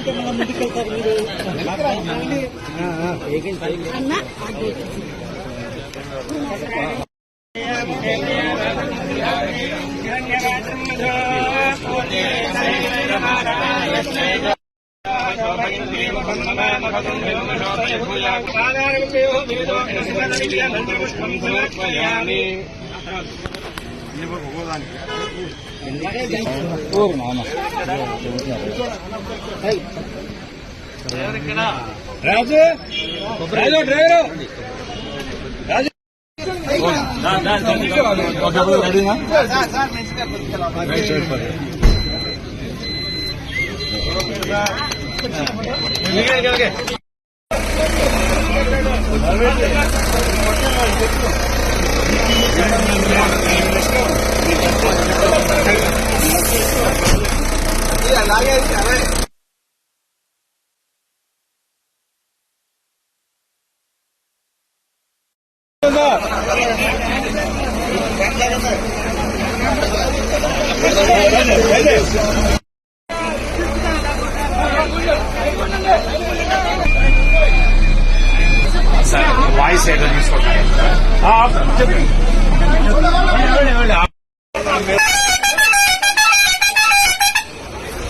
ఉంటే మనం ముందుకెళ్తారు మీరు అన్న రాజు రాజు డ్రైవర్ రాజు వాయిస్ ఏదో తీసుకుంటారు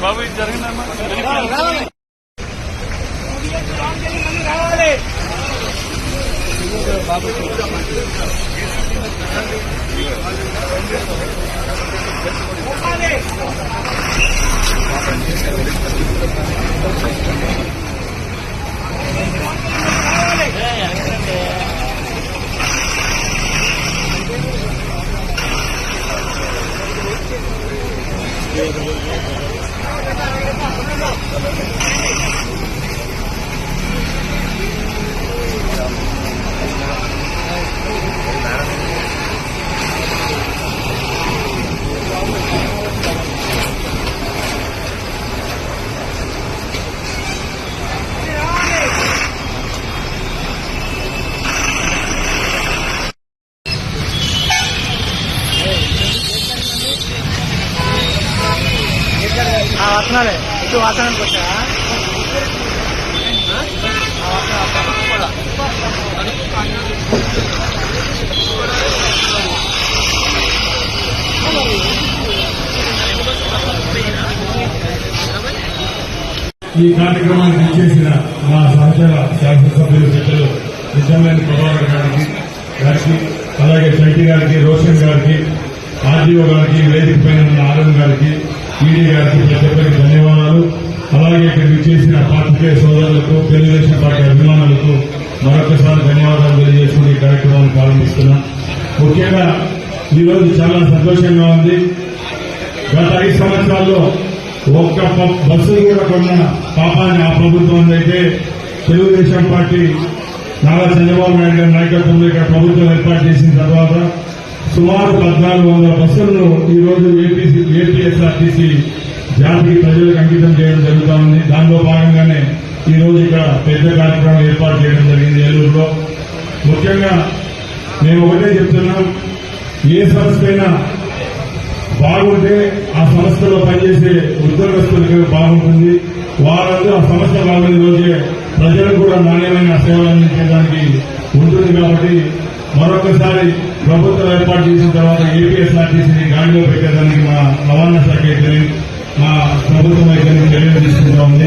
బాబు ఇది జరిగిందమ్మా బాబు వస్తున్నారే ఇటు వాసనానికి వచ్చా ఈ కార్యక్రమానికి ఇచ్చేసిన మా సహచర శాసనసభ్యులు పెద్దలు నిజమైన ప్రభాకర్ గారికి అలాగే చైతి గారికి రోషన్ గారికి ఆర్డీఓ గారికి వేదిక పైన ఉన్న ఆనంద్ గారికి ఈడీ గారికి ప్రతి ఒక్కరికి ధన్యవాదాలు. అలాగే ఇక్కడికి చేసిన పాత్రికేయ సోదరులకు తెలుగుదేశం పార్టీ అభిమానులకు మరొకసారి ధన్యవాదాలు తెలియజేసుకుని ఈ కార్యక్రమాన్ని ప్రారంభిస్తున్నాం. ముఖ్యంగా ఈరోజు చాలా సంతోషంగా ఉంది. గత 5 సంవత్సరాల్లో ఒక్క బస్సులు కూడా కొన్న పాపాన్ని ఆ ప్రభుత్వం అయితే తెలుగుదేశం పార్టీ నారా చంద్రబాబు నాయుడు గారి నాయకత్వంలో ఇక్కడ ప్రభుత్వం ఏర్పాటు చేసిన తర్వాత సుమారు 1400 బస్సులను ఈ రోజు ఏపీఎస్ఆర్టీసీ జాతికి ప్రజలకు అంకితం చేయడం జరుగుతా ఉంది. దానిలో భాగంగానే ఈ రోజు ఇక్కడ పెద్ద కార్యక్రమం ఏర్పాటు చేయడం జరిగింది ఏలూరులో. ముఖ్యంగా మేము ఒకటే చెప్తున్నాం, ఏ సంస్థ అయినా బాగుంటే ఆ సంస్థలో పనిచేసే ఉద్యోగస్తులకు బాగుంటుంది. వారందరూ ఆ సంస్థ బాగుండే రోజే ప్రజలకు కూడా నాణ్యమైన సేవలు అందించడానికి ఉంటుంది. కాబట్టి మరొకసారి ప్రభుత్వం ఏర్పాటు చేసిన తర్వాత ఏపీఎస్ఆర్టీసీని గాడిలో పెట్టేదానికి మా రవాణా శాఖ అయితే మా ప్రభుత్వం అయితే చర్యలు తీసుకుంటా ఉంది.